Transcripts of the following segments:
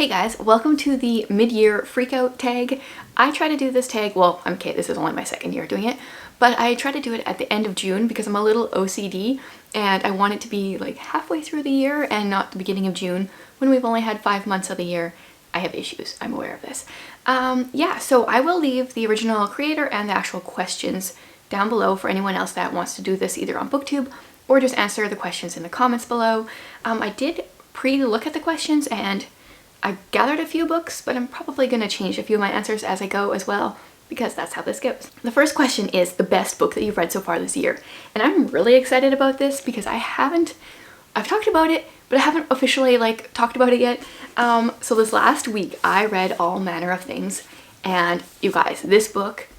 Hey guys, welcome to the mid-year freakout tag. I try to do this tag, well, okay, this is only my second year doing it, but I try to do it at the end of June because I'm a little OCD and I want it to be like halfway through the year and not the beginning of June when we've only had 5 months of the year. I have issues, I'm aware of this. Yeah, so I will leave the original creator and the actual questions down below for anyone else that wants to do this either on BookTube or just answer the questions in the comments below. I did pre-look at the questions and I gathered a few books, but I'm probably going to change a few of my answers as I go as well, because that's how this goes. The first question is the best book that you've read so far this year. And I'm really excited about this because I've talked about it, but I haven't officially talked about it yet. So this last week I read All Manner of Things, and you guys, this book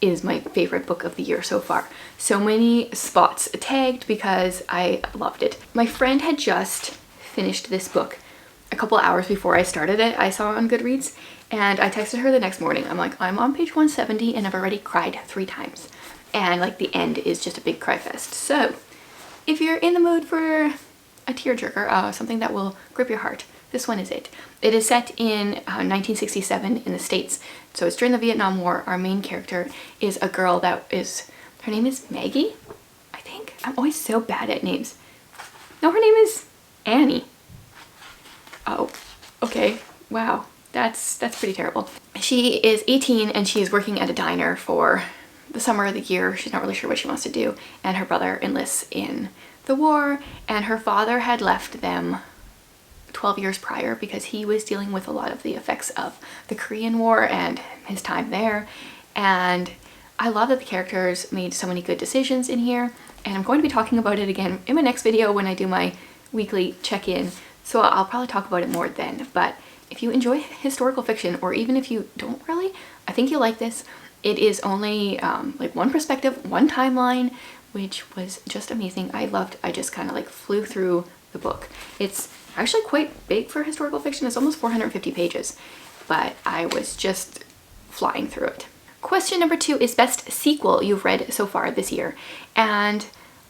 is my favorite book of the year so far. So many spots tagged because I loved it. My friend had just finished this book a couple hours before I started it. I saw it on Goodreads and I texted her the next morning. I'm like, I'm on page 170 and I've already cried 3 times. And like the end is just a big cry fest. So if you're in the mood for a tearjerker, something that will grip your heart, this one is it. It is set in 1967 in the States. So it's during the Vietnam War. Our main character is a girl her name is Maggie, I think. I'm always so bad at names. No, her name is Annie. Oh, okay. Wow. That's pretty terrible. She is 18 and she is working at a diner for the summer of the year. She's not really sure what she wants to do. And her brother enlists in the war, and her father had left them 12 years prior because he was dealing with a lot of the effects of the Korean War and his time there. And I love that the characters made so many good decisions in here. And I'm going to be talking about it again in my next video when I do my weekly check-in. So I'll probably talk about it more then, but if you enjoy historical fiction, or even if you don't really, I think you'll like this. It is only like one perspective, one timeline, which was just amazing. I just kind of flew through the book. It's actually quite big for historical fiction. It's almost 450 pages, but I was just flying through it. Question number 2 is best sequel you've read so far this year. And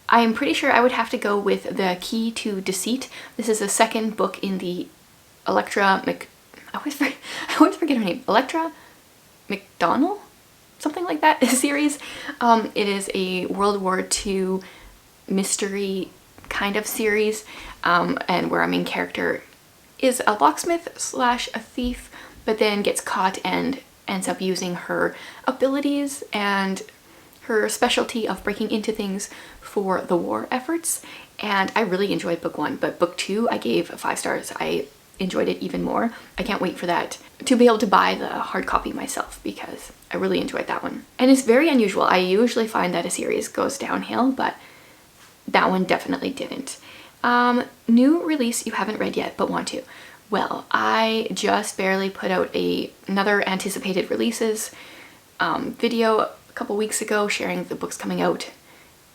I'm pretty sure I would have to go with The Key to Deceit. This is the second book in the I always forget her name. Electra McDonnell? Something like that series. It is a World War II mystery kind of series, and where our main character is a locksmith slash a thief, but then gets caught and ends up using her abilities and her specialty of breaking into things for the war efforts. And I really enjoyed book 1, but book 2 I gave 5 stars. I enjoyed it even more. I can't wait for that to be able to buy the hard copy myself because I really enjoyed that one. And it's very unusual. I usually find that a series goes downhill, but that one definitely didn't. New release you haven't read yet but want to. Well, I just barely put out another anticipated releases video a couple weeks ago sharing the books coming out.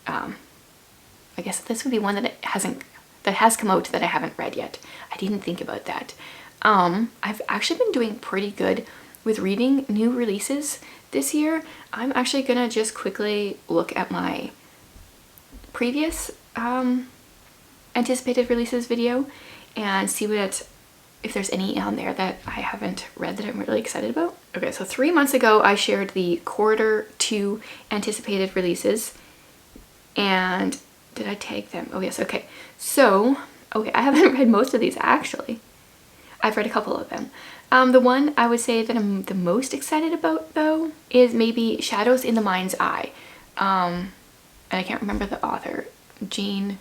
I guess this would be one that has come out that I haven't read yet. I didn't think about that. I've actually been doing pretty good with reading new releases this year. I'm actually gonna just quickly look at my previous anticipated releases video and see if there's any on there that I haven't read that I'm really excited about. Okay, so 3 months ago I shared the quarter 2 anticipated releases, and did I tag them? Oh yes, okay. So, okay, I haven't read most of these actually. I've read a couple of them. The one I would say that I'm the most excited about though is maybe Shadows in the Mind's Eye. And I can't remember the author. Jane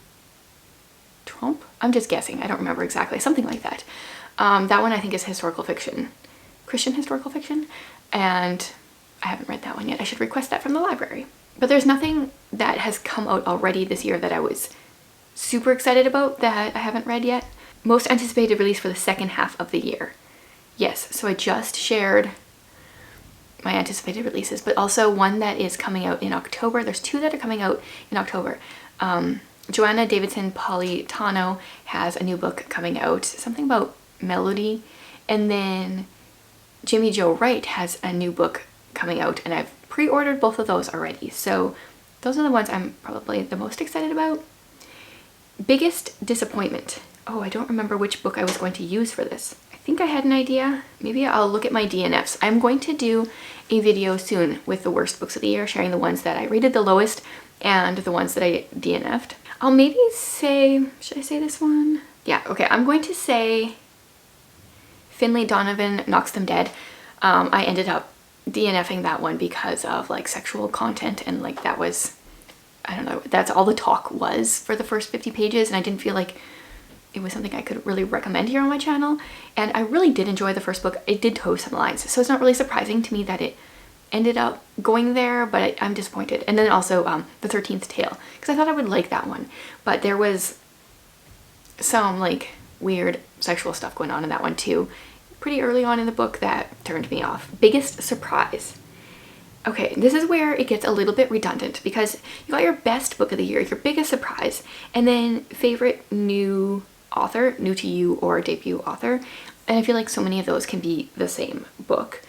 Trump? I'm just guessing, I don't remember exactly. Something like that. That one I think is historical fiction. Christian historical fiction. And I haven't read that one yet. I should request that from the library. But there's nothing that has come out already this year that I was super excited about that I haven't read yet. Most anticipated release for the second half of the year. Yes, so I just shared my anticipated releases, but also one that is coming out in October. There's 2 that are coming out in October. Joanna Davidson Politano has a new book coming out, something about melody, and then Jimmy Joe Wright has a new book coming out, and I've pre-ordered both of those already. So those are the ones I'm probably the most excited about. Biggest disappointment. Oh, I don't remember which book I was going to use for this. I think I had an idea. Maybe I'll look at my DNFs. I'm going to do a video soon with the worst books of the year, sharing the ones that I rated the lowest and the ones that I DNF'd. I'll maybe say, should I say this one? Yeah, okay, I'm going to say Finlay Donovan Knocks Them Dead. I ended up DNFing that one because of like sexual content, and like that was, I don't know, that's all the talk was for the first 50 pages, and I didn't feel like it was something I could really recommend here on my channel. And I really did enjoy the first book. It did toe some lines, so it's not really surprising to me that it ended up going there, but I'm disappointed. And then also The 13th Tale, because I thought I would like that one, but there was some like weird sexual stuff going on in that one too, pretty early on in the book, that turned me off. Biggest surprise. Okay, this is where it gets a little bit redundant, because you got your best book of the year, your biggest surprise, and then favorite new author, new to you, or debut author. And I feel like so many of those can be the same book,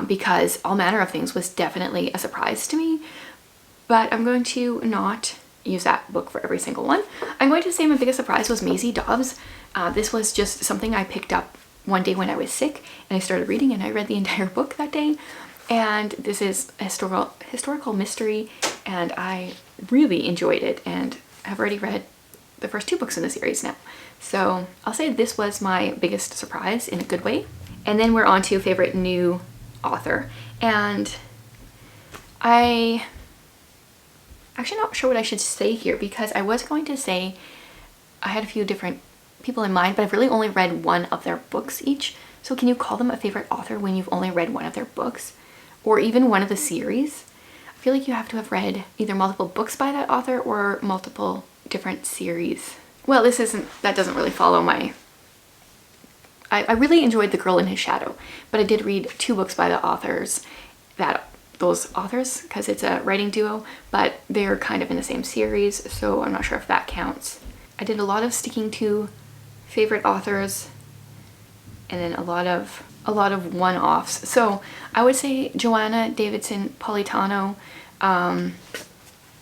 because All Manner of Things was definitely a surprise to me, but I'm going to not use that book for every single one. I'm going to say my biggest surprise was Maisie Dobbs. This was just something I picked up one day when I was sick, and I started reading, and I read the entire book that day. And this is a historical mystery, and I really enjoyed it, and I've already read the first 2 books in the series now. So I'll say this was my biggest surprise in a good way. And then we're on to favorite new author, and I actually not sure what I should say here, because I was going to say I had a few different people in mind, but I've really only read one of their books each. So can you call them a favorite author when you've only read one of their books, or even one of the series? I feel like you have to have read either multiple books by that author or multiple different series. Well, that doesn't really follow my... I really enjoyed The Girl in His Shadow, but I did read 2 books by the authors, those authors, because it's a writing duo, but they're kind of in the same series, so I'm not sure if that counts. I did a lot of sticking to favorite authors, and then a lot of one-offs. So I would say Joanna Davidson Politano,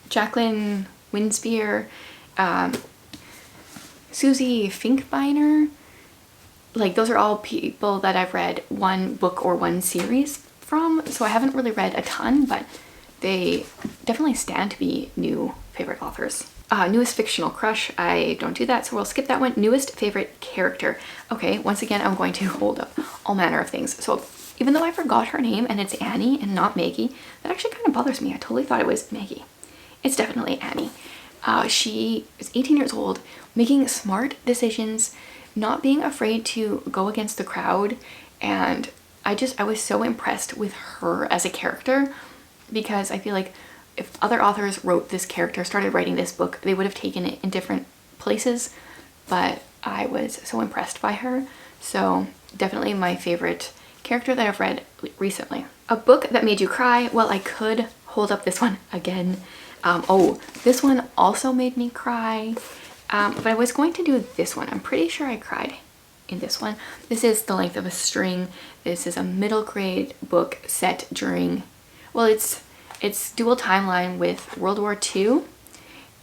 Jacqueline Winspear, Susie Finkbeiner. Like, those are all people that I've read one book or one series from, so I haven't really read a ton, but they definitely stand to be new favorite authors. Newest fictional crush, I don't do that, so we'll skip that one. Newest favorite character. Okay, once again, I'm going to hold up All Manner of Things. So even though I forgot her name and it's Annie and not Maggie, that actually kind of bothers me. I totally thought it was Maggie. It's definitely Annie. She is 18 years old, making smart decisions, not being afraid to go against the crowd, and I was so impressed with her as a character, because I feel like if other authors wrote this character, started writing this book, they would have taken it in different places, but I was so impressed by her. So definitely my favorite character that I've read recently. A book that made you cry. Well, I could hold up this one again. Oh, this one also made me cry, but I was going to do this one. I'm pretty sure I cried in this one. This is The Length of a String. This is a middle grade book set during, well, it's dual timeline with World War II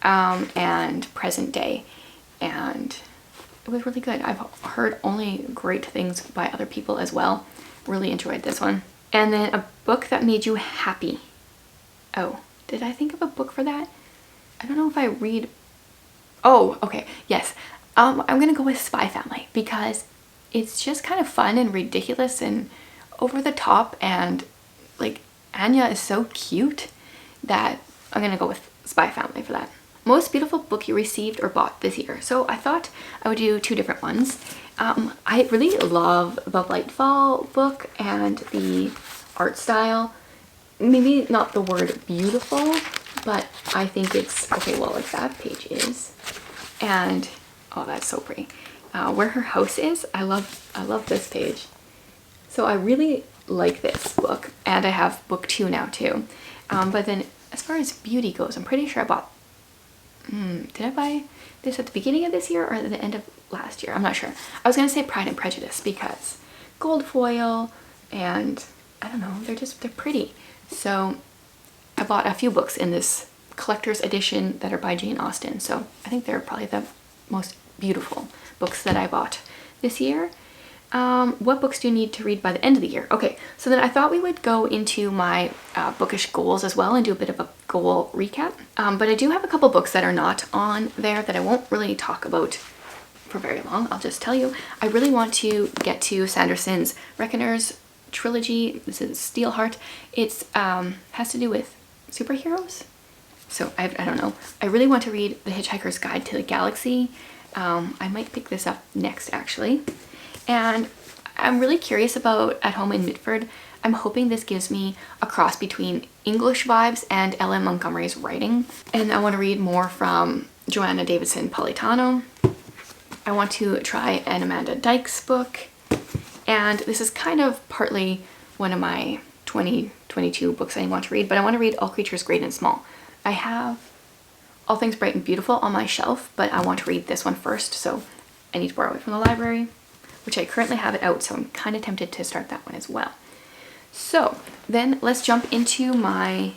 and present day, and it was really good. I've heard only great things by other people as well. Really enjoyed this one. And then a book that made you happy. Oh, did I think of a book for that? I don't know if I read... Oh, okay, yes. I'm gonna go with Spy Family, because it's just kind of fun and ridiculous and over the top, and like Anya is so cute that I'm gonna go with Spy Family for that. Most beautiful book you received or bought this year. So I thought I would do 2 different ones. I really love the Lightfall book and the art style. Maybe not the word beautiful, but I think it's, okay, well, like that page is. And, oh, that's so pretty. Where her house is, I love this page. So I really like this book, and I have book 2 now too. But then as far as beauty goes, I'm pretty sure I bought, did I buy this at the beginning of this year or at the end of last year? I'm not sure. I was gonna say Pride and Prejudice, because gold foil, and I don't know, they're pretty. So I bought a few books in this collector's edition that are by Jane Austen. So I think they're probably the most beautiful books that I bought this year. What books do you need to read by the end of the year? Okay, so then I thought we would go into my bookish goals as well and do a bit of a goal recap. But I do have a couple books that are not on there that I won't really talk about for very long. I'll just tell you, I really want to get to Sanderson's Reckoners trilogy. This is Steelheart. It's has to do with superheroes. So I don't know. I really want to read The Hitchhiker's Guide to the Galaxy. I might pick this up next actually. And I'm really curious about At Home in Mitford. I'm hoping this gives me a cross between English vibes and L.M. Montgomery's writing. And I want to read more from Joanna Davidson Politano. I want to try an Amanda Dykes book. And this is kind of partly one of my 2022 books I want to read, but I want to read All Creatures Great and Small. I have All Things Bright and Beautiful on my shelf, but I want to read this one first, so I need to borrow it from the library, which I currently have it out, so I'm kind of tempted to start that one as well. So then let's jump into my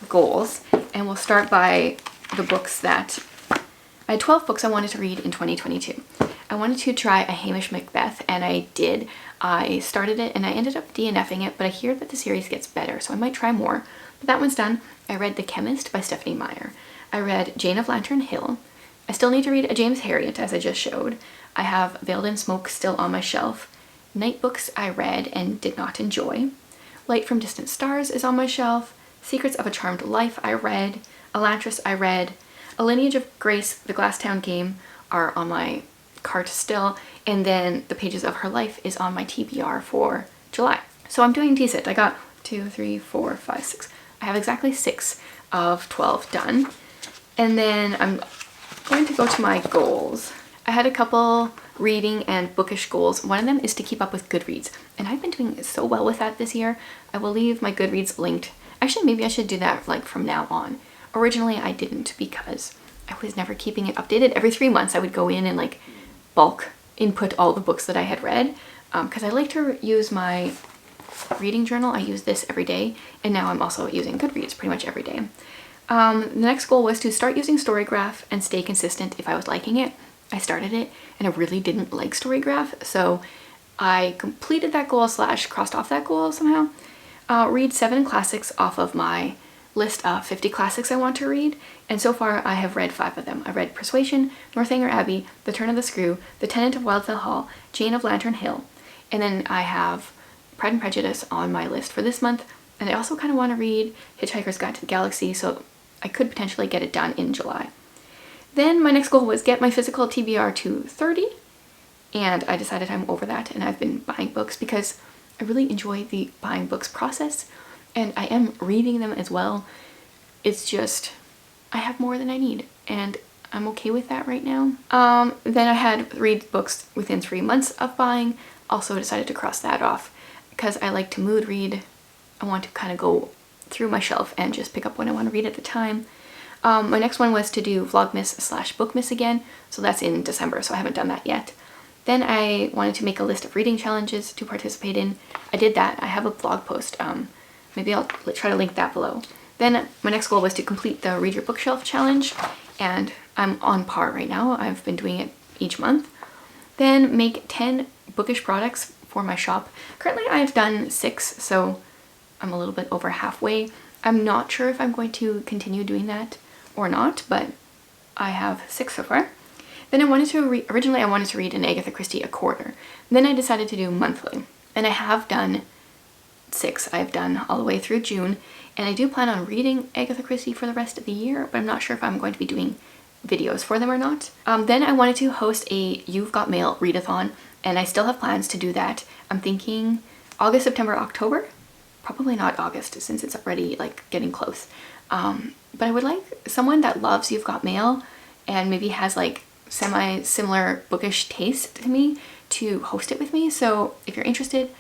goals, and we'll start by the books that I had 12 books I wanted to read in 2022. I wanted to try a Hamish Macbeth, and I did. I started it and I ended up DNFing it, but I hear that the series gets better, so I might try more. But that one's done. I read The Chemist by Stephanie Meyer. I read Jane of Lantern Hill. I still need to read A James Harriet, as I just showed. I have Veiled in Smoke still on my shelf. Night books I read and did not enjoy. Light from Distant Stars is on my shelf. Secrets of a Charmed Life I read. Elantris I read. A Lineage of Grace, The Glasstown Game are on my cart still. And then The Pages of Her Life is on my TBR for July. So I'm doing decent. I got 2, 3, 4, 5, 6. I have exactly 6 of 12 done. And then I'm going to go to my goals. I had a couple reading and bookish goals. One of them is to keep up with Goodreads, and I've been doing so well with that this year. I will leave my Goodreads linked. Actually, maybe I should do that like from now on. Originally, I didn't because I was never keeping it updated. Every 3 months, I would go in and like bulk input all the books that I had read because I like to use my reading journal. I use this every day, and now I'm also using Goodreads pretty much every day. The next goal was to start using Storygraph and stay consistent if I was liking it. I started it and I really didn't like Storygraph, so I completed that goal / crossed off that goal somehow. Read 7 classics off of my list of 50 classics I want to read, and so far I have read 5 of them. I read Persuasion, Northanger Abbey, The Turn of the Screw, The Tenant of Wildfell Hall, Jane of Lantern Hill, and then I have Pride and Prejudice on my list for this month, and I also kind of want to read Hitchhiker's Guide to the Galaxy, so I could potentially get it done in July. Then my next goal was get my physical TBR to 30, and I decided I'm over that, and I've been buying books because I really enjoy the buying books process, and I am reading them as well. It's just, I have more than I need, and I'm okay with that right now. Then I had read books within 3 months of buying, also decided to cross that off because I like to mood read. I want to kind of go through my shelf and just pick up what I want to read at the time. My next one was to do Vlogmas / Bookmas again, so that's in December, so I haven't done that yet. Then I wanted to make a list of reading challenges to participate in. I did that. I have a blog post. Maybe I'll try to link that below. Then my next goal was to complete the Read Your Bookshelf challenge, and I'm on par right now. I've been doing it each month. Then make 10 bookish products for my shop. Currently I've done 6, so I'm a little bit over halfway. I'm not sure if I'm going to continue doing that or not, but I have 6 so far. Then I wanted to originally I wanted to read an Agatha Christie a quarter. Then I decided to do monthly, and I have done 6. I've done all the way through June, and I do plan on reading Agatha Christie for the rest of the year, but I'm not sure if I'm going to be doing videos for them or not. Then I wanted to host a You've Got Mail readathon, and I still have plans to do that. I'm thinking August, September, October. Probably not August since it's already like getting close. But I would like someone that loves You've Got Mail and maybe has like semi-similar bookish taste to me to host it with me. So if you're interested,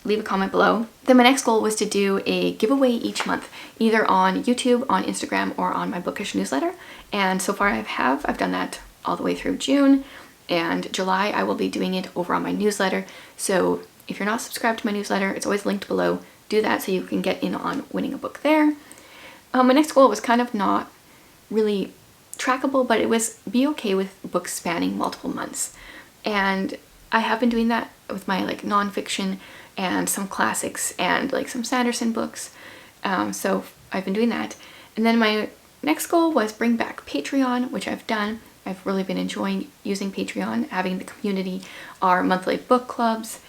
leave a comment below. Then my next goal was to do a giveaway each month, either on YouTube, on Instagram, or on my bookish newsletter. And so far I've done that all the way through June, and July I will be doing it over on my newsletter. So if you're not subscribed to my newsletter, it's always linked below. Do that so you can get in on winning a book there. My next goal was kind of not really trackable, but it was be okay with books spanning multiple months. And I have been doing that with my like nonfiction and some classics and like some Sanderson books. So I've been doing that. And then my next goal was bring back Patreon, which I've done. I've really been enjoying using Patreon, having the community, our monthly book clubs.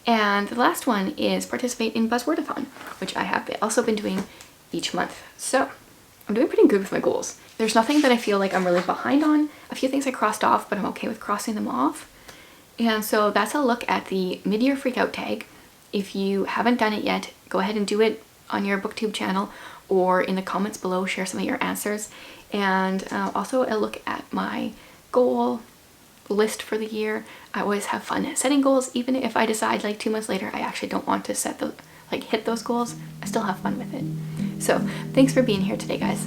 And the last one is participate in Buzzwordathon, which I have also been doing each month. So I'm doing pretty good with my goals. There's nothing that I feel like I'm really behind on. A few things I crossed off, but I'm okay with crossing them off. And so that's a look at the mid-year freakout tag. If you haven't done it yet, go ahead and do it on your booktube channel or in the comments below, share some of your answers. And also a look at my goal list for the year. I always have fun setting goals, even if I decide like 2 months later I actually don't want to set the hit those goals. I still have fun with it. So thanks for being here today, guys.